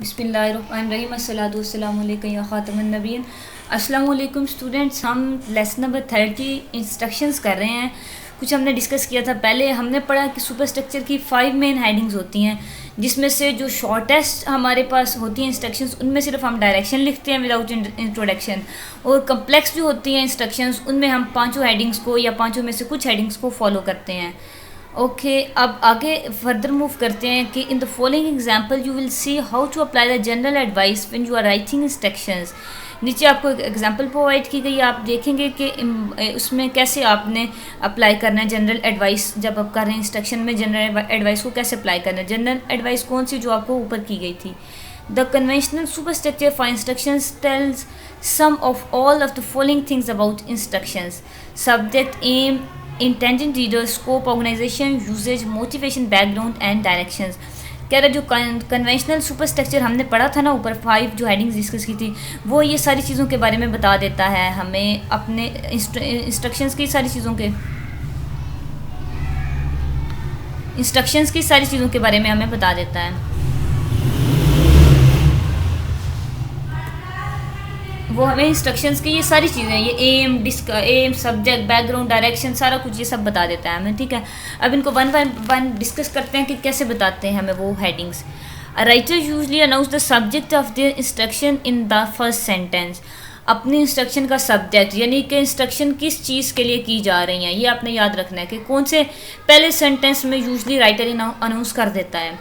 बिस्मिल्लाहिर्रहमानिर्रहीम अस्सलातु वस्सलामु अलैका या खातमुन नबीय्यीन। अस्सलामु अलैकुम स्टूडेंट्स, हम लेसन नंबर 30 इंस्ट्रक्शंस कर रहे हैं। कुछ हमने डिस्कस किया था पहले। हमने पढ़ा कि सुपर स्ट्रक्चर की 5 मेन हेडिंग्स होती हैं, जिसमें से जो शॉर्टेस्ट हमारे पास होती हैं इंस्ट्रक्शंस, उनमें सिर्फ हम डायरेक्शन लिखते हैं विदाउट इंट्रोडक्शन, और कम्प्लेक्स जो होती हैं इंस्ट्रक्शंस उनमें हम पाँचों हेडिंग्स को या पाँचों में से कुछ हेडिंग्स को फॉलो करते हैं। ओके, अब आगे फर्दर मूव करते हैं कि in the following example you will see how to apply the general advice when you are writing instructions. नीचे आपको एक एग्जांपल प्रोवाइड की गई है, आप देखेंगे कि उसमें कैसे आपने अप्लाई करना है जनरल एडवाइस। जब आप कर रहे हैं इंस्ट्रक्शन में जनरल एडवाइस को कैसे अप्लाई करना है। जनरल एडवाइस कौन सी, जो आपको ऊपर की गई थी। The conventional superstructure for instructions tells some of all of the following things about instructions: subject, aim, intended reader, scope, organisation, uses, motivation, background and directions. कह रहा जो कन्वेंशनल सुपर स्ट्रक्चर हमने पढ़ा था ना ऊपर, 5 जो हेडिंग्स डिस्कस की थी, वो ये सारी चीज़ों के बारे में बता देता है हमें, अपने इंस्ट्रक्शंस की सारी चीज़ों के बारे में हमें बता देता है। वो हमें इंस्ट्रक्शंस की ये सारी चीज़ें, ये एम, सब्जेक्ट, बैकग्राउंड, डायरेक्शन, सारा कुछ ये सब बता देता है हमें। ठीक है, अब इनको वन बाय वन डिस्कस करते हैं कि कैसे बताते हैं हमें वो headings. A writer usually announce the subject of the instruction in the first sentence. अपनी इंस्ट्रक्शन का सब्जेक्ट, यानी कि इंस्ट्रक्शन किस चीज़ के लिए की जा रही हैं, ये आपने याद रखना है कि कौन से पहले सेंटेंस में यूजली राइटर अनाउंस कर देता है।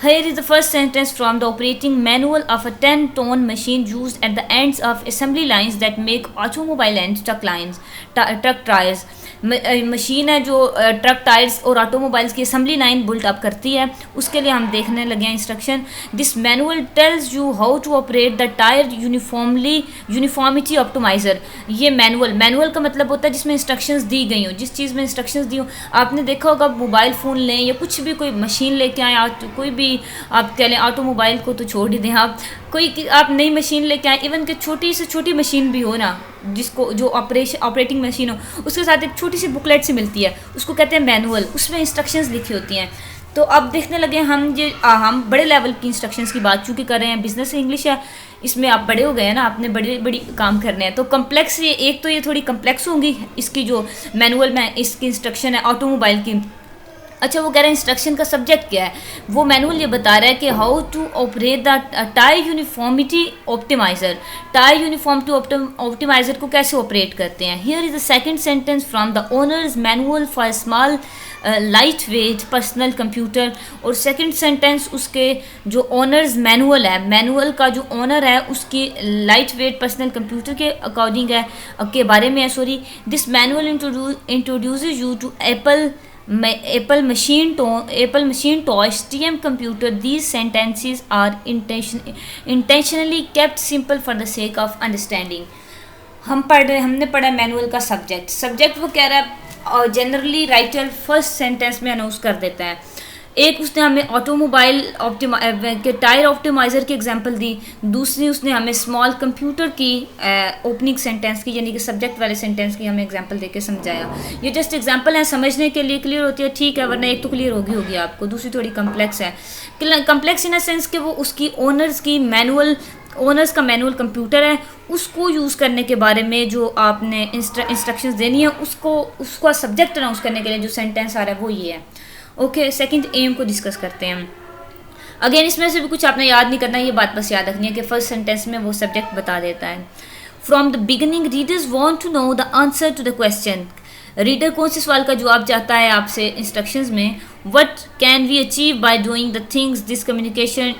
Here is the first sentence from the operating manual of a 10-ton machine used at the ends of assembly lines that make automobile and truck tires. Machine है जो truck tyres और automobiles की assembly line built up करती है, उसके लिए हम देखने लगे हैं instruction. This manual tells you how to operate the tyre uniformity optimiser. ये मैनुअल का मतलब होता है जिसमें इंस्ट्रक्शंस दी गई हो, जिस चीज़ में इंस्ट्रक्शंस दी हो। आपने देखा होगा मोबाइल फ़ोन लें या कुछ भी, कोई मशीन लेके आए, कोई भी आप कह लें, ऑटोमोबाइल को तो छोड़ ही दें, आप नई मशीन लेके आए, इवन कि छोटी से छोटी मशीन भी हो ना, जिसको जो ऑपरेटिंग मशीन हो, उसके साथ एक छोटी सी बुकलेट सी मिलती है, उसको कहते हैं मैनुअल। उसमें इंस्ट्रक्शंस लिखी होती हैं। तो अब देखने लगे हम बड़े लेवल की इंस्ट्रक्शंस की बात चूँकि कर रहे हैं, बिजनेस इंग्लिश है, इसमें आप बड़े हो गए हैं ना, आपने बड़ी काम करने हैं। तो कम्प्लेक्स, ये एक तो ये थोड़ी कम्प्लेक्स होंगी इसकी जो मैनुअल में इसकी इंस्ट्रक्शन है ऑटोमोबाइल की। अच्छा, वो कह रहे हैं इंस्ट्रक्शन का सब्जेक्ट क्या है। वो मैनुअल ये बता रहा है कि how to operate the tyre uniformity optimiser. Tyre uniformity optimiser को कैसे ऑपरेट करते हैं। Here is the second sentence from the owner's manual for small lightweight personal computer. और सेकंड सेंटेंस उसके जो ओनर्स मैनुअल है, मैनुअल का जो ओनर है उसकी लाइट वेट पर्सनल कंप्यूटर के अकॉर्डिंग है, के बारे में है, sorry. This manual introduces you to Apple machine toys, TM computer. These sentences are intentionally kept simple for the sake of understanding. हमने पढ़ा मैनुअल का सब्जेक्ट वो कह रहा है जनरली राइटर फर्स्ट सेंटेंस में अनाउंस कर देता है। एक उसने हमें ऑटोमोबाइल के टायर ऑप्टिमाइज़र की एग्जांपल दी, दूसरी उसने हमें स्मॉल कंप्यूटर की ओपनिंग सेंटेंस की, यानी कि सब्जेक्ट वाले सेंटेंस की हमें एग्जांपल देके समझाया। ये जस्ट एग्जांपल है, समझने के लिए क्लियर होती है, ठीक है, वरना एक तो क्लियर होगी आपको, दूसरी थोड़ी कम्प्लेक्स है। कम्प्लेक्स इन अ सेंस कि वो उसकी ओनर्स का मैनुअल कंप्यूटर है, उसको यूज़ करने के बारे में जो आपने इंस्ट्रक्शंस देनी है, उसका सब्जेक्ट अनाउंस करने के लिए जो सेंटेंस आ रहा है वो ये है। ओके, सेकंड एम को डिस्कस करते हैं। अगेन इसमें से भी कुछ आपने याद नहीं करना, ये बात बस याद रखनी है कि फर्स्ट सेंटेंस में वो सब्जेक्ट बता देता है। From the beginning readers want to know the answer to the question. Reader कौन से सवाल का जवाब चाहता है आपसे इंस्ट्रक्शंस में। What can we achieve by doing the things this communication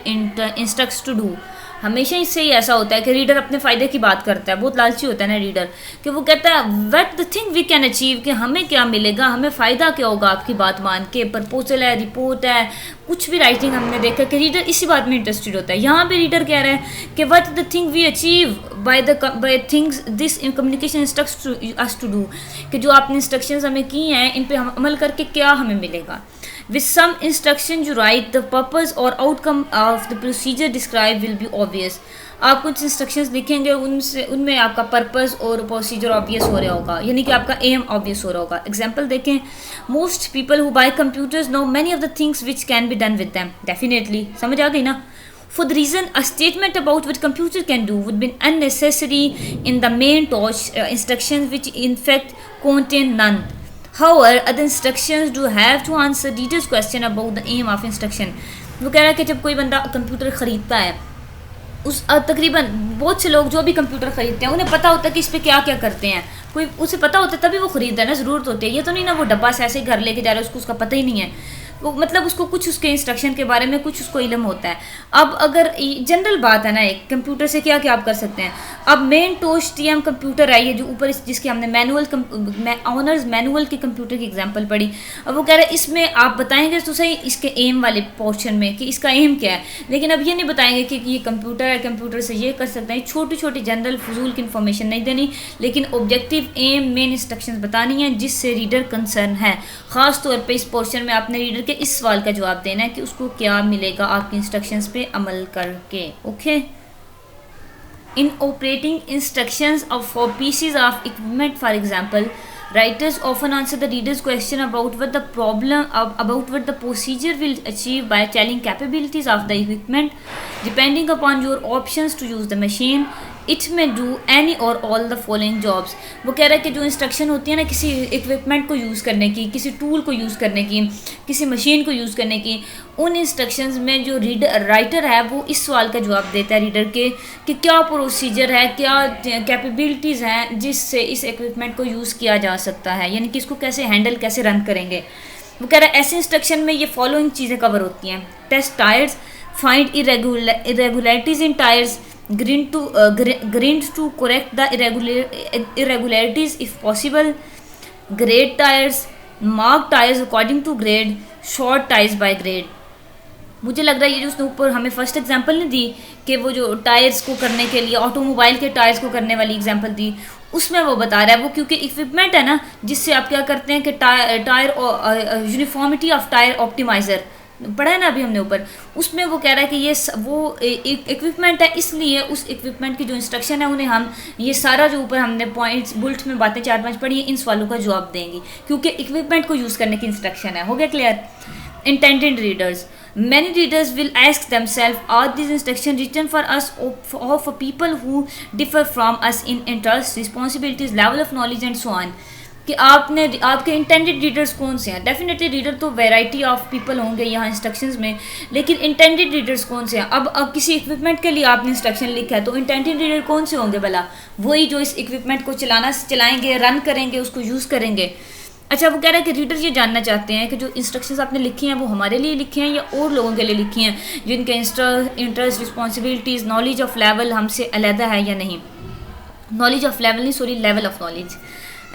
instructs to do. हमेशा इससे ही ऐसा होता है कि रीडर अपने फ़ायदे की बात करता है, बहुत लालची होता है ना रीडर, कि वो कहता है what the thing we can achieve, कि हमें क्या मिलेगा, हमें फ़ायदा क्या होगा आपकी बात मान के। प्रपोजल है, रिपोर्ट है, कुछ भी राइटिंग हमने देखा कि रीडर इसी बात में इंटरेस्टेड होता है। यहाँ पे रीडर कह रहा है कि what the thing we achieve by things this communication instructs us to do, कि जो आपने इंस्ट्रक्शंस हमें की हैं इन पर हम अमल करके क्या हमें मिलेगा। With some instruction you write, the purpose or outcome of the procedure described will be obvious. आप कुछ इंस्ट्रक्शंस लिखेंगे, उनमें आपका पर्पस और प्रोसीजर ऑब्वियस हो रहा होगा, यानी कि आपका एम ऑब्वियस हो रहा होगा। एग्जांपल देखें, most people who buy computers know many of the things which can be done with them. Definitely समझ आ गई ना। For the reason a statement about what computer can do would be unnecessary in the main touch instructions, which in fact contain none. However, other instructions do have to answer reader's question about the aim of instruction. वो कह रहा है कि जब कोई बंदा computer ख़रीदता है, उस तकरीबन बहुत से लोग जो भी कंप्यूटर ख़रीदते हैं उन्हें पता होता है कि इस पर क्या क्या करते हैं, कोई उसे पता होता है तभी वो ख़रीदता है ना, ज़रूरत होती है। ये तो नहीं ना वो डब्बा से ऐसे ही घर लेके जा रहा है, उसको उसका पता ही नहीं है, वो मतलब उसको कुछ उसके इंस्ट्रक्शन के बारे में कुछ उसको इल्म होता है। अब अगर जनरल बात है ना, एक कंप्यूटर से क्या क्या आप कर सकते हैं। अब मेन टोच टीएम कंप्यूटर आई है जो ऊपर जिसके हमने ऑनर्स मैनुअल के कंप्यूटर की एग्जांपल पढ़ी। अब वो कह रहे हैं इसमें आप बताएंगे तो सही इसके एम वाले पोर्शन में कि इसका एम क्या है, लेकिन अब ये नहीं बताएंगे कि ये कंप्यूटर है, कंप्यूटर से ये कर सकते हैं। छोटी छोटी जनरल फजूल की इन्फॉर्मेशन नहीं देनी, लेकिन ऑब्जेक्टिव एम मेन इंस्ट्रक्शंस बतानी है जिससे रीडर कंसर्न है। ख़ास तौर पे इस पोर्शन में आपने रीडर के इस सवाल का जवाब देना है कि उसको क्या मिलेगा आपकी इंस्ट्रक्शंस पे अमल करके। Okay, in operating instructions of for pieces of equipment, for example, writers often answer the reader's question about what the problem about what the procedure will achieve by telling capabilities of the equipment. Depending upon your options to use the machine, it may do any or all the following jobs. वो कह रहा है कि जो instruction होती है ना किसी इक्विपमेंट को यूज़ करने की, किसी टूल को यूज़ करने की, किसी मशीन को यूज़ करने की, उन इंस्ट्रक्शंस में जो राइटर है वो इस सवाल का जवाब देता है रीडर के कि क्या प्रोसीजर है, क्या कैपेबिलिटीज़ हैं जिससे इस इक्विपमेंट को यूज़ किया जा सकता है, यानी कि इसको कैसे हैंडल कैसे रन करेंगे। वो कह रहा है ऐसे इंस्ट्रक्शन में ये फॉलोइंग चीज़ें कवर होती हैं। Test tires, find irregularities in tires, grind to correct the irregularities if possible, grade tires, mark tires according to grade, short tires by grade. मुझे लग रहा है ये जो उसने ऊपर हमें फर्स्ट एग्जांपल नहीं दी कि वो जो टायर्स को करने के लिए ऑटोमोबाइल के टायर्स को करने वाली एग्जांपल दी, उसमें वो बता रहा है वो क्योंकि इक्विपमेंट है ना जिससे आप क्या करते हैं कि tyre uniformity of tyre optimiser पढ़ा है ना अभी हमने ऊपर, उसमें वो कह रहा है कि ये वो इक्विपमेंट है, इसलिए उस इक्विपमेंट की जो इंस्ट्रक्शन है उन्हें हम ये सारा जो ऊपर हमने पॉइंट्स बुलेट्स में बातें 4-5 पढ़ी हैं इन सवालों का जवाब देंगी क्योंकि इक्विपमेंट को यूज़ करने की इंस्ट्रक्शन है। हो गया clear? Intended readers, many readers will ask themselves, are these instructions written for us or for people who differ from us in interests, responsibilities, level of knowledge and so on. कि आपके intended readers कौन से हैं। Definitely reader तो variety of people होंगे यहाँ instructions में, लेकिन इंटेंडेड रीडर्स कौन से हैं। अब किसी इक्विपमेंट के लिए आपने इंस्ट्रक्शन लिखा है तो इंटेंडेड रीडर कौन से होंगे भला? वही जो इस इक्विपमेंट को चलाएंगे, रन करेंगे, उसको यूज़ करेंगे। अच्छा, वो कह रहा है कि रीडर ये जानना चाहते हैं कि जो इंस्ट्रक्शंस आपने लिखी हैं वो हमारे लिए लिखी हैं या और लोगों के लिए लिखी हैं जिनके interest, responsibilities, knowledge of level हमसे अलहदा है या नहीं। नॉलेज ऑफ लेवल नहीं, sorry, level of knowledge.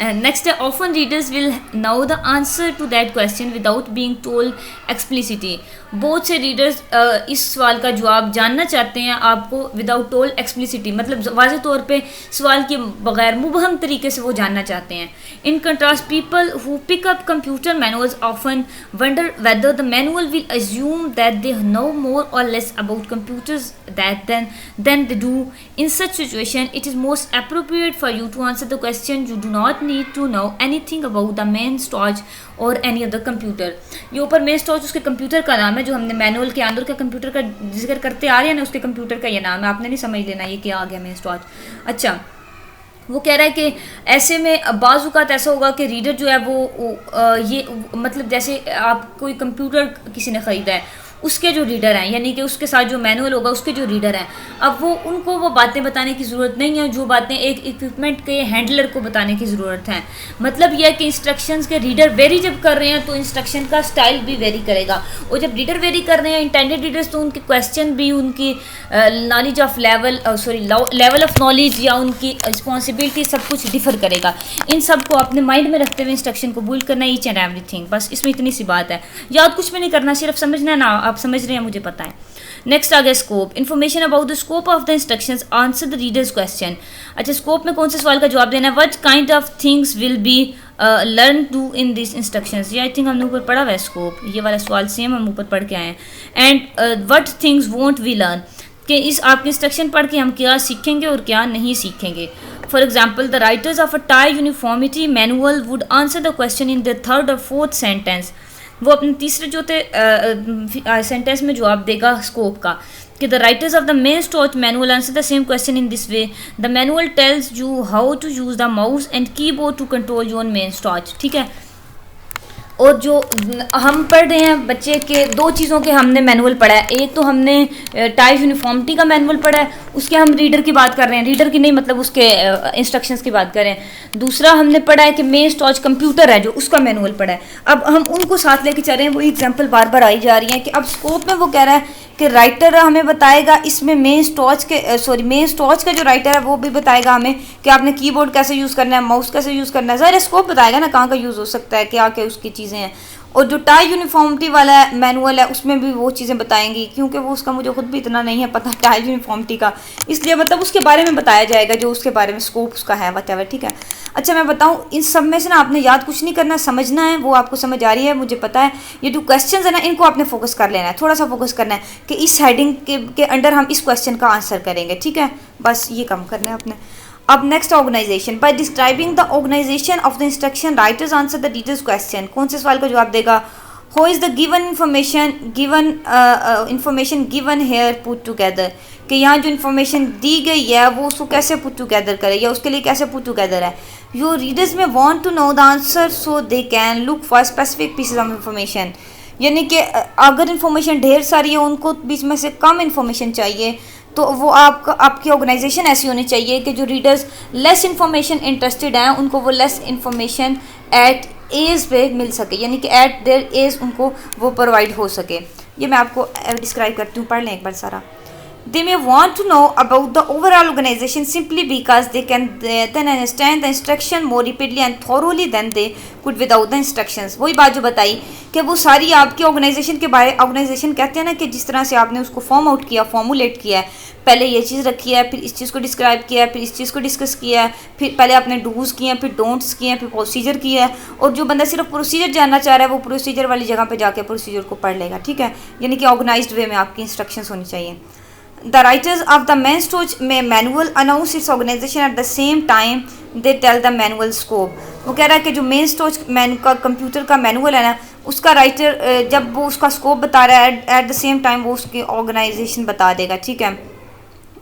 Next है, often readers will know the answer to that question without being told explicitly. बहुत से रीडर्स इस सवाल का जवाब जानना चाहते हैं आपको विदाउट टोल्ड एक्सप्लिसिटी, मतलब वाज़ेह तौर पे सवाल के बगैर मुबहम तरीके से वो जानना चाहते हैं। In contrast, people who pick up computer manuals often wonder whether the manual will assume that they know more or less about computers than they do. In such situation, it is most appropriate for you to answer the question. You do not need to know anything about the main storage or any other computer. ये ऊपर main storage उसके computer का नाम है, जो हमने manual के अंदर का कंप्यूटर का जिक्र करते आ रहे हैं ना, उसके कंप्यूटर का ये नाम है। आपने नहीं समझ लेना ये क्या आ गया मेन स्टोरेज। अच्छा, वो कह रहा है कि ऐसे में बाज़ औक़ात ऐसा होगा कि रीडर जो है वो ये मतलब जैसे आप कोई कंप्यूटर किसी ने ख़रीदा है, उसके जो रीडर हैं, यानी कि उसके साथ जो मैनुअल होगा उसके जो रीडर हैं, अब वो उनको वो बातें बताने की ज़रूरत नहीं है जो बातें एक इक्विपमेंट के हैंडलर को बताने की ज़रूरत है। मतलब यह है कि इंस्ट्रक्शंस के रीडर वेरी जब कर रहे हैं तो इंस्ट्रक्शन का स्टाइल भी वेरी करेगा, और जब रीडर वेरी कर रहे हैं इंटेंडेड रीडर्स तो उनके क्वेश्चन भी, उनकी knowledge of level of knowledge या उनकी रिस्पॉन्सिबिलिटी सब कुछ डिफर करेगा। इन सब को अपने माइंड में रखते हुए इंस्ट्रक्शन को बुल्ड करना, ईच एंड एवरीथिंग। बस इसमें इतनी सी बात है, याद कुछ भी नहीं करना, सिर्फ समझना ना। आप समझ रहे हैं, मुझे पता है। नेक्स्ट आ गया scope. Information about the scope of the instructions, answer the readers question. अच्छा, स्कोप में कौन से सवाल का जवाब देना है? What kind of things will be learn to in this instructions. ये आई थिंक हमने ऊपर पढ़ा हुआ है स्कोप, ये वाला सवाल सेम हम ऊपर पढ़ के आए हैं। And what things won't we learn, कि इस आपके इंस्ट्रक्शन पढ़ के हम क्या सीखेंगे और क्या नहीं सीखेंगे। For example, the writers of a tyre uniformity manual would answer the question in the third और फोर्थ सेंटेंस। वो अपने तीसरे जो थे सेंटेंस में जवाब देगा स्कोप का। कि the writers of the Macintosh manual answer the same question in this way, the manual tells you how to use the mouse and keyboard to control your Macintosh, ठीक है। और जो हम पढ़ रहे हैं बच्चे के, दो चीज़ों के हमने मैनुअल पढ़ा है, एक तो हमने टाइप यूनिफॉर्मिटी का मैनुअल पढ़ा है, उसके हम रीडर की बात कर रहे हैं, रीडर की नहीं मतलब उसके इंस्ट्रक्शंस की बात कर रहे हैं। दूसरा हमने पढ़ा है कि मेन स्टॉच कंप्यूटर है जो, उसका मैनुअल पढ़ा है। अब हम उनको साथ लेके चल रहे हैं, वो एग्जाम्पल बार बार आई जा रही है कि अब स्कोप में वो कह रहा है कि राइटर हमें बताएगा इसमें मेन स्टॉच का जो राइटर है वो भी बताएगा हमें कि आपने कीबोर्ड कैसे यूज़ करना है, माउस कैसे यूज़ करना है। ज़ाहिर स्कोप बताएगा ना कहाँ का यूज़ हो सकता है, क्या क्या उसकी चीज़ें हैं। और जो टाई यूनिफॉर्मिटी वाला मैनुअल है उसमें भी वो चीज़ें बताएंगी, क्योंकि वो उसका मुझे खुद भी इतना नहीं है पता टाई यूनिफॉर्मिटी का, इसलिए मतलब उसके बारे में बताया जाएगा जो उसके बारे में स्कोप उसका है वटेवर, ठीक है। अच्छा मैं बताऊं, इन सब में से ना आपने याद कुछ नहीं करना, समझना है, वो आपको समझ आ रही है मुझे पता है। ये जो क्वेश्चन है ना इनको आपने फोकस कर लेना है, थोड़ा सा फोकस करना है कि इस हेडिंग के अंडर हम इस क्वेश्चन का आंसर करेंगे, ठीक है। बस ये काम करना है आपने। अब next organization, by describing the organization of the instruction writers answer the readers question. कौन से सवाल का जवाब देगा? How is the given information given here put together, कि यहाँ जो इन्फॉर्मेशन दी गई है वो उसको कैसे पुट टुगेदर करे या उसके लिए कैसे पुट टुगेदर है। Your readers may want to know the answer so they can look for specific pieces of information, यानी कि अगर इन्फॉर्मेशन ढेर सारी है उनको बीच में से कम इन्फॉर्मेशन चाहिए, तो वो आपकी ऑर्गेनाइजेशन ऐसी होनी चाहिए कि जो रीडर्स लेस इन्फॉर्मेशन इंटरेस्टेड हैं उनको वो लेस इन्फॉर्मेशन एट एज पे मिल सके, यानी कि एट देयर एज उनको वो प्रोवाइड हो सके। ये मैं आपको डिस्क्राइब करती हूँ, पढ़ लें एक बार सारा। They may want to know about the overall organization simply because they can then understand the instruction more rapidly and thoroughly than they could without the instructions। वही बात जो बताई कि वो सारी आपकी ऑर्गेनाइजेशन के बारे, ऑर्गेनाइजेशन कहते हैं ना कि जिस तरह से आपने उसको फॉर्म आउट किया, फॉर्मुलेट किया है, पहले ये चीज़ रखी है, फिर इस चीज़ को डिस्क्राइब किया है, फिर इस चीज़ को डिस्कस किया है, फिर पहले आपने डूज़ किए हैं, फिर डोंट्स किए हैं, फिर प्रोसीजर किया है। और जो बंदा सिर्फ प्रोसीजर जानना चाह रहा है वो प्रोसीजर वाली जगह पर जाके प्रोसीजर को पढ़ लेगा, ठीक है। यानी कि ऑर्गेनाइज्ड वे में आपकी इंस्ट्रक्शंस होनी चाहिए। The writers of the main stoch manual announce its organization at the same time they tell the manual scope। वो कह रहा है कि जो मेन स्टोच का कंप्यूटर का मैनुअल है ना, उसका राइटर जब वो उसका स्कोप बता रहा है एट द सेम टाइम वो उसकी ऑर्गेनाइजेशन बता देगा, ठीक है।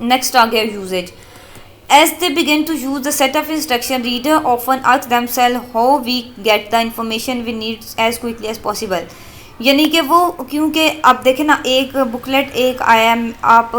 नेक्स्ट आ गया usage. As they begin to use the set of instruction, reader often ask themselves how we get the information we need as quickly as possible। यानी कि वो, क्योंकि आप देखें ना एक बुकलेट एक आया, आप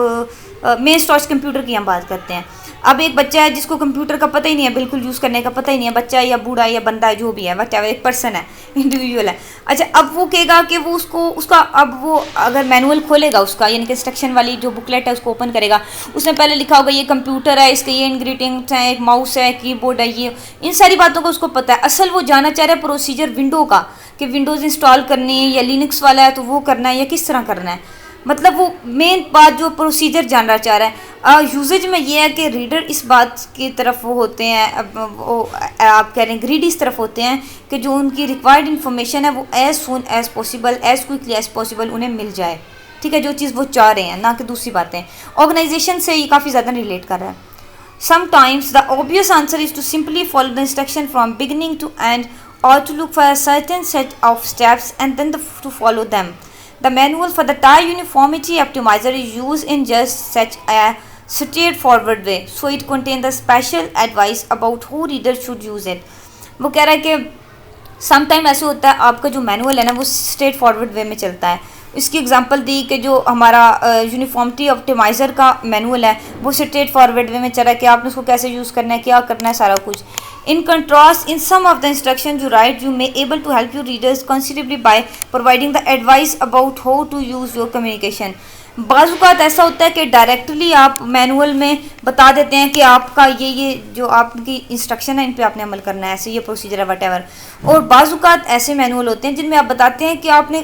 मेन स्टॉच कंप्यूटर की हम बात करते हैं। अब एक बच्चा है जिसको कंप्यूटर का पता ही नहीं है, बिल्कुल यूज़ करने का पता ही नहीं है, बच्चा है या बूढ़ा है या बंदा है, जो भी है वट एक पर्सन है, इंडिविजुअल है। अच्छा अब वो कहेगा कि वो उसका अब वो अगर मैनुअल खोलेगा उसका, यानी कि इंस्ट्रक्शन वाली जो बुकलेट है उसको ओपन करेगा, उसमें पहले लिखा होगा ये कंप्यूटर है, इसके ये इंग्रेडिएंट्स हैं, एक माउस है, कीबोर्ड है, ये इन सारी बातों का उसको पता है। असल वो जानना चाह रहा है प्रोसीजर विंडो का, कि विंडोज़ इंस्टॉल करनी है या लिनक्स वाला है तो वो करना है या किस तरह करना है, मतलब वो मेन बात जो प्रोसीजर जानना चाह रहा है। यूजेज में ये है कि रीडर इस बात की तरफ वो होते हैं, वो आप कह रहे हैं ग्रीड इस तरफ होते हैं कि जो उनकी रिक्वायर्ड इन्फॉर्मेशन है वो as soon as possible, as quickly as possible उन्हें मिल जाए, ठीक है, जो चीज़ वो चाह रहे हैं, ना कि दूसरी बातें। ऑर्गेनाइजेशन से ये काफ़ी ज़्यादा रिलेट कर रहा है। Sometimes the obvious answer is to simply follow the instruction from beginning to end, or to look for a certain set of steps and then to follow them. The manual for the tie uniformity optimizer is used in just such a straightforward way, so it contains the special advice about how readers should use it। वो कह रहा है कि sometime ऐसे होता है आपका जो मैनुअल है ना वो स्ट्रेट फॉरवर्ड वे में चलता है। इसकी एग्जांपल दी कि जो हमारा यूनिफॉर्मिटी ऑप्टिमाइज़र का मैनुअल है वो स्ट्रेट फॉरवर्ड वे में चल रहा है कि आपने उसको कैसे यूज़ करना है, क्या करना है, सारा कुछ। In contrast, in some of the instructions you write, you may able to help your readers considerably by providing the advice about how to use your communication। बाज़ ऐसा होता है कि डायरेक्टली आप मैनुअल में बता देते हैं कि आपका ये जो आपकी इंस्ट्रक्शन है इन पे आपने अमल करना है, ऐसे ये प्रोसीजर है वटेवर। और बाज़ ऐसे मैनुअल होते हैं जिनमें आप बताते हैं कि आपने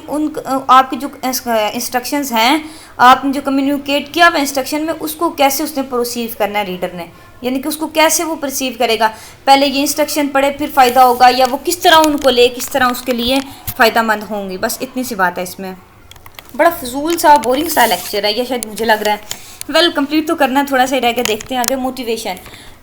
आपकी जो इंस्ट्रक्शंस हैं, आपने जो कम्युनिकेट किया हुआ इंस्ट्रक्शन में उसको कैसे उसने प्रोसीव करना है रीडर ने, यानी कि उसको कैसे वो परसीव करेगा। पहले ये इंस्ट्रक्शन पढ़े फिर फ़ायदा होगा, या वो किस तरह उनको ले, किस तरह उसके लिए फ़ायदामंद होंगी। बस इतनी सी बात है इसमें। बड़ा फजूल सा बोरिंग सा लेक्चर है ये, शायद मुझे लग रहा है। वेल कंप्लीट तो करना थोड़ा सा ही रह गया, देखते हैं आगे। Motivation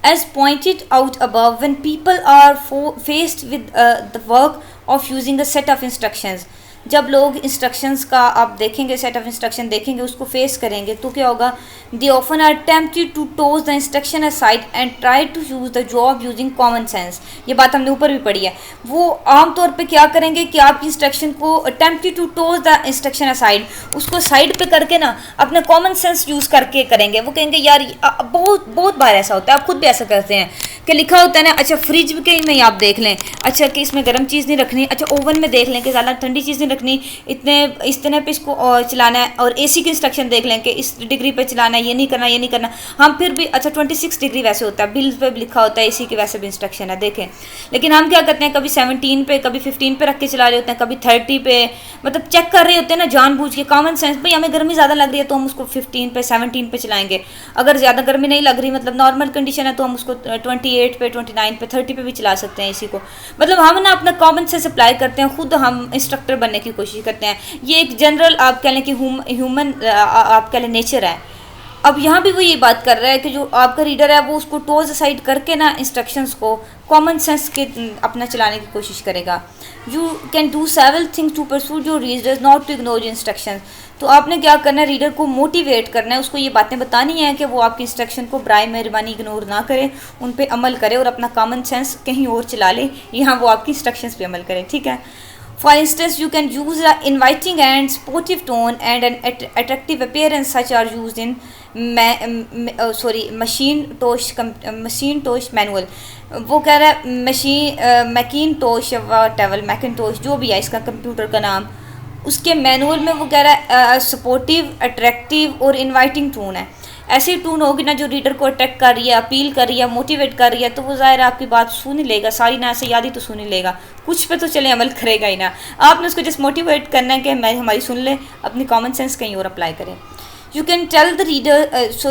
as pointed out above, when people are faced with the work of using a set of instructions, जब लोग इंस्ट्रक्शंस का आप देखेंगे, सेट ऑफ इंस्ट्रक्शन देखेंगे, उसको फेस करेंगे तो क्या होगा, they often are tempted to toss the instruction aside and try to use the job using common sense. ये बात हमने ऊपर भी पढ़ी है। वो आमतौर पे क्या करेंगे कि आपकी इंस्ट्रक्शन को tempted to toss the instruction aside, उसको साइड पे करके ना अपना कॉमन सेंस यूज़ करके करेंगे। वो कहेंगे यार बहुत बहुत बार ऐसा होता है, आप खुद भी ऐसा करते हैं कि लिखा होता है ना, अच्छा फ्रिज के में आप देख लें, अच्छा कि इसमें गर्म चीज़ नहीं रखनी, अच्छा ओवन में देख लें कि ज़्यादा ठंडी चीज़ नहीं रखनी, इतने पे इसको चलाना है, और एसी की इंस्ट्रक्शन देख लें कि इस डिग्री पे चलाना है, ये नहीं करना, ये नहीं करना। हम फिर भी अच्छा 26 डिग्री वैसे होता है, बिल पे भी लिखा होता है एसी की, वैसे भी इंस्ट्रक्शन है देखें। लेकिन हम क्या करते हैं, कभी 17 पे, कभी 15 पे रख के चला रहे होते हैं, कभी 30 पे, मतलब चेक कर रहे होते हैं ना जानबूझ के, कॉमन सेंस। भाई हमें गर्मी ज़्यादा लग रही है तो हम उसको 15 पे 17 पे चलाएंगे, अगर ज़्यादा गर्मी नहीं लग रही, मतलब नॉर्मल कंडीशन है, तो हम उसको 28 पे, 29 पे, 30 पे भी चला सकते हैं इसी को। मतलब हम ना अपना कॉमन सेंस अप्लाई करते हैं, खुद हम इंस्ट्रक्टर बनने की कोशिश करते हैं। ये एक जनरल आप कह लें कि ह्यूमन आप कह लें नेचर है। अब यहाँ भी वो ये बात कर रहा है कि जो आपका रीडर है वो उसको टोज साइड करके ना इंस्ट्रक्शंस को कॉमन सेंस के अपना चलाने की कोशिश करेगा। You can do several things to pursue your readers not to ignore your instructions. तो आपने क्या करना है, रीडर को मोटिवेट करना है, उसको ये बातें बतानी है कि वो आपकी इंस्ट्रक्शन को बराए मेहरबानी इग्नोर ना करे, उन पे अमल करे और अपना कॉमन सेंस कहीं और चला ले, यहाँ वो आपकी इंस्ट्रक्शंस पे अमल करे, ठीक है। For instance, you can use an inviting and sportive tone and an attractive appearance such are used in Macintosh manual। वो कह रहा है Macintosh whatever Macintosh जो भी है इसका कंप्यूटर का नाम, उसके मैनुअल में वो कह रहा है सपोर्टिव, अट्रैक्टिव और इनवाइटिंग टोन है। ऐसी टून होगी ना जो रीडर को अट्रैक्ट कर रही है, अपील कर रही है, मोटिवेट कर रही है, तो वो ज़ाहिर है आपकी बात सुन ही लेगा, सारी ना ऐसे याद ही तो सुन ही लेगा, कुछ पे तो चले अमल करेगा ही ना। आपने उसको जस्ट मोटिवेट करना है कि मैं हमारी सुन ले, अपनी कॉमन सेंस कहीं और अप्लाई करें। You can tell the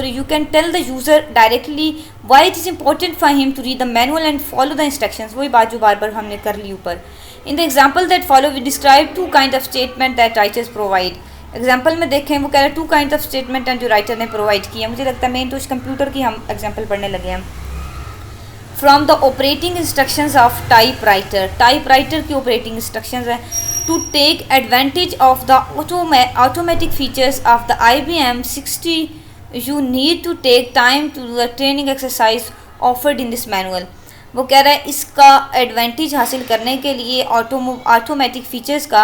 you can tell the user directly why it is important for him to read the manual and follow the instructions। वही बात जो बार बार हमने कर ली ऊपर। In the example that follow, we describe two kinds of statement that writers provide। Example में देखें वो कह रहे हैं 2 काइंड ऑफ स्टेटमेंट हैं जो राइटर ने प्रोवाइड किया। मुझे लगता है मेन तो इस कंप्यूटर की हम एग्जाम्पल पढ़ने लगे हैं। From the operating instructions of typewriter की ऑपरेटिंग इंस्ट्रक्शंस है to take advantage of the automatic features of the IBM 60 you need to take time to the training exercise offered in this manual. वो कह रहा है इसका advantage हासिल करने के लिए ऑटोमेटिक फ़ीचर्स का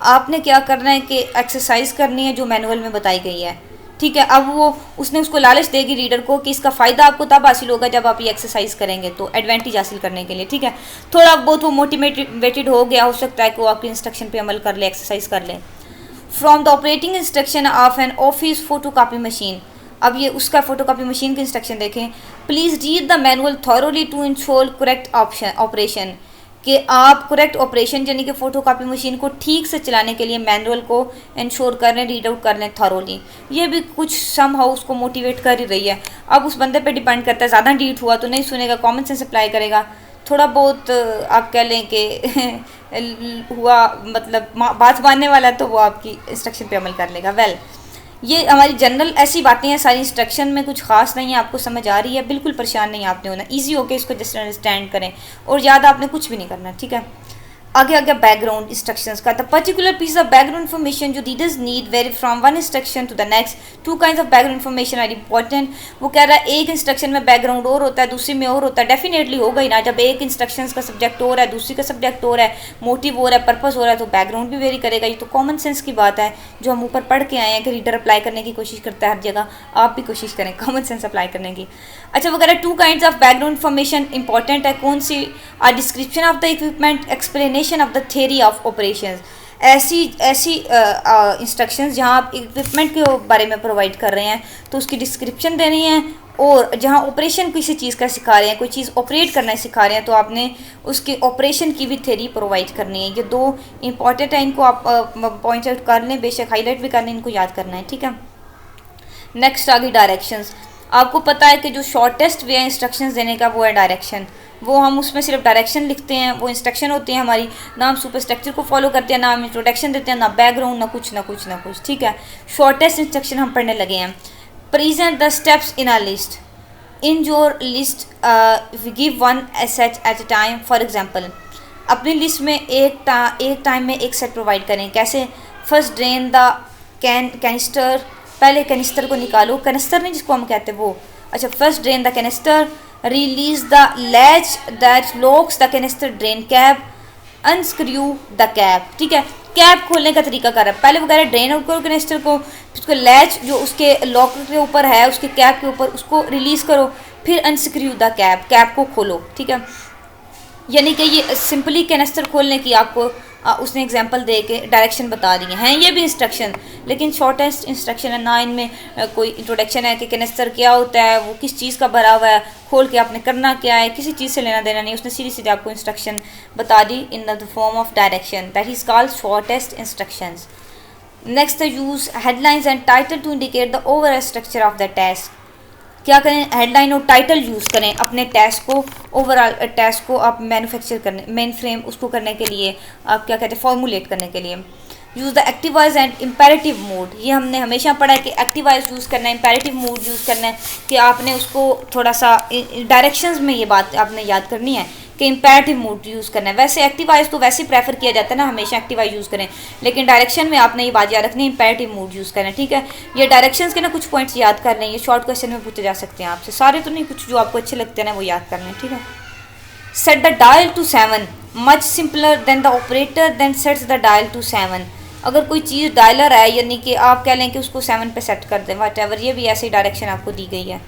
आपने क्या करना है कि एक्सरसाइज करनी है जो मैनुअल में बताई गई है, ठीक है। अब वो उसने उसको लालच देगी रीडर को कि इसका फ़ायदा आपको तब हासिल होगा जब आप ये एक्सरसाइज करेंगे, तो एडवांटेज हासिल करने के लिए, ठीक है। थोड़ा बहुत वो मोटिवेटेड हो गया, हो सकता है कि वो आपके इंस्ट्रक्शन पे अमल कर ले, एक्सरसाइज कर ले। From the operating instruction of an office photocopy machine. अब ये उसका फोटोकॉपी मशीन की इंस्ट्रक्शन देखें। Please read the manual thoroughly to ensure correct operation, कि आप करेक्ट ऑपरेशन यानी कि फ़ोटोकॉपी मशीन को ठीक से चलाने के लिए मैनुअल को इंश्योर कर लें, रीड आउट कर लें थॉरोली। ये भी कुछ सम हाउ उसको मोटिवेट कर ही रही है। अब उस बंदे पे डिपेंड करता है, ज़्यादा डीट हुआ तो नहीं सुनेगा, कॉमन सेंस अप्लाई करेगा, थोड़ा बहुत आप कह लें कि हुआ मतलब बात मानने वाला तो वो आपकी इंस्ट्रक्शन पे अमल कर लेगा। ये हमारी जनरल ऐसी बातें हैं, सारी इंस्ट्रक्शन में कुछ खास नहीं है, आपको समझ आ रही है, बिल्कुल परेशान नहीं आपने होना, इजी होके इसको जस्ट अंडरस्टैंड करें और ज़्यादा आपने कुछ भी नहीं करना, ठीक है। आगे आगे बैकग्राउंड इंस्ट्रक्शंस का, the particular piece of background information जो readers need vary from one instruction to the next. 2 kinds of background information are important. वो कह रहा है एक इंस्ट्रक्शन में बैकग्राउंड और होता है, दूसरी में और होता है, डेफिनेटली होगा ही ना। जब एक इंस्ट्रक्शन का सब्जेक्ट और है, दूसरी का सब्जेक्ट और है, मोटिव और है, पर्पस हो रहा है, तो बैकग्राउंड भी वेरी करेगा। ये तो कॉमन सेंस की बात है जो हम ऊपर पढ़ के आए हैं कि रीडर अप्लाई करने की कोशिश करता है हर जगह, आप भी कोशिश करें कॉमन सेंस अप्लाई करने की। अच्छा वो कह रहा है 2 kinds of background information important है, कौन सी? Are description of the equipment, explanation of the theory of operations. ऐसी इंस्ट्रक्शंस जहां आप इक्विपमेंट के बारे में प्रोवाइड कर रहे हैं तो उसकी डिस्क्रिप्शन देनी है, और जहां ऑपरेशन किसी चीज़ का सिखा रहे हैं, कोई चीज़ ऑपरेट करना सिखा रहे हैं, तो आपने उसके ऑपरेशन की भी थ्योरी प्रोवाइड करनी है। ये 2 इंपॉर्टेंट है, इनको आप पॉइंट आउट कर लें, बेशक हाईलाइट भी कर लें, इनको याद करना है, ठीक है। नेक्स्ट आगे डायरेक्शंस। आपको पता है कि जो शॉर्टेस्ट वे है इंस्ट्रक्शंस देने का वो है डायरेक्शन। वो हम उसमें सिर्फ डायरेक्शन लिखते हैं, वो इंस्ट्रक्शन होती है हमारी, ना हम सुपर स्ट्रक्चर को फॉलो करते हैं, ना हम इंट्रोडक्शन देते हैं, ना बैकग्राउंड, ना कुछ, ठीक है। शॉर्टेस्ट इंस्ट्रक्शन हम पढ़ने लगे हैं। Present the steps in our list, in your list we give 1 such at a time। For example अपनी लिस्ट में एक टाइम में एक सेट प्रोवाइड करें। कैसे? फर्स्ट ड्रेन द कैनिस्टर, पहले कैनिस्टर को निकालो, कैनिस्टर नहीं जिसको हम कहते हैं वो, अच्छा, first drain the canister, release the latch that locks the canister drain cap, unscrew the cap. ठीक है, कैप खोलने का तरीका कर रहा है, पहले वो कह रहा है ड्रेन आउट करो कैनिस्टर को, उसको लैच जो उसके लॉकर के ऊपर है, उसके कैप के ऊपर, उसको रिलीज़ करो, फिर अनस्क्रू द कैप, कैप को खोलो। ठीक है, यानी कि ये सिंपली कैनिस्टर खोलने की आपको उसने एग्जांपल दे के डायरेक्शन बता दिए हैं। ये भी इंस्ट्रक्शन, लेकिन शॉर्टेस्ट इंस्ट्रक्शन है ना, इनमें कोई इंट्रोडक्शन है कि कैनिस्टर क्या होता है, वो किस चीज़ का भरा हुआ है, खोल के आपने करना क्या है, किसी चीज़ से लेना देना नहीं, उसने सीधी सीधी आपको इंस्ट्रक्शन बता दी in the form of direction, that is called shortest instructions. Next, use headlines and title to indicate the overall structure of the test. क्या करें? हेडलाइन और टाइटल यूज़ करें अपने टेस्ट को, ओवरऑल टेस्ट को आप मैन्युफैक्चर करने, मेन फ्रेम उसको करने के लिए, आप क्या कहते हैं, फॉर्मुलेट करने के लिए। Use the active voice and imperative mode, ये हमने हमेशा पढ़ा है कि एक्टिव वॉइस यूज़ करना है, इम्पेरेटिव मोड यूज़ करना है, कि आपने उसको थोड़ा सा डायरेक्शंस में ये बात आपने याद करनी है कि इम्पेरेटिव मोड यूज़ करना है। वैसे एक्टिव वॉइस तो वैसे ही प्रेफर किया जाता है ना, हमेशा एक्टिव वॉइस यूज़ करें, लेकिन डायरेक्शन में आपने ये बात याद रखनी है, इम्पेरेटिव मोड यूज़ करना है। ठीक है, ये डायरेक्शंस के ना कुछ पॉइंट्स याद कर लें, ये शॉर्ट क्वेश्चन में पूछे जा सकते हैं आपसे, सारे तो नहीं, कुछ जो आपको अच्छे लगते हैं ना वो याद कर लें। ठीक है, set the dial to 7, much simpler than the operator then sets the dial to 7। अगर कोई चीज़ डायलर है, यानी कि आप कह लें कि उसको 7 पे सेट कर दें, वट एवर, ये भी ऐसी डायरेक्शन आपको दी गई है।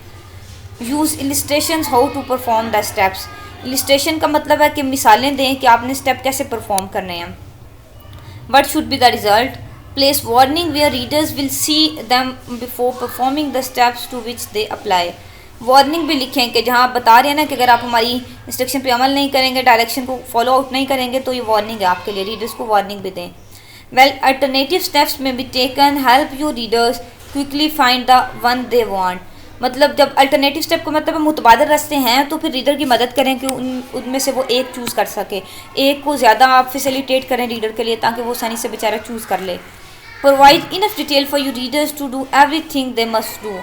Use illustration how to perform the steps, illustration का मतलब है कि मिसालें दें कि आपने स्टेप कैसे परफॉर्म करने हैं। What should be the result, place warning where readers will see them before performing the steps to which they apply. Warning भी लिखें कि जहाँ आप बता रहे हैं ना कि अगर आप हमारी इंस्ट्रक्शन पे अमल नहीं करेंगे, डायरेक्शन को फॉलो आउट नहीं करेंगे, तो ये वार्निंग है आपके लिए, रीडर्स को वार्निंग भी दें। वेल, अल्टरनेटिव स्टेप्स में be taken help your readers quickly find the one they want. मतलब जब अल्टरनेटिव स्टेप का मतलब मुतबादल रास्ते हैं, तो फिर रीडर की मदद करें कि उनमें से वो एक चूज़ कर सके, एक को ज़्यादा आप फैसिलिटेट करें रीडर के लिए, ताकि वो आसानी से बेचारा चूज़ कर ले। Provide enough detail for you readers to do everything they must do.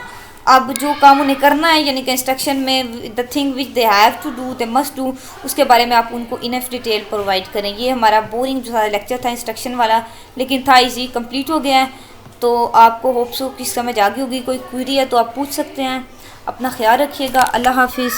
अब जो काम उन्हें करना है, यानी कि इंस्ट्रक्शन में the thing which they have to do, they must do, उसके बारे में आप उनको इनफ डिटेल प्रोवाइड करें। ये हमारा बोरिंग जो सारा लेक्चर था इंस्ट्रक्शन वाला, लेकिन था इजी, कंप्लीट हो गया है। तो आपको होप्स हो कि समझ आ गई होगी। कोई क्वेरी है तो आप पूछ सकते हैं। अपना ख्याल रखिएगा। अल्लाह हाफिज़।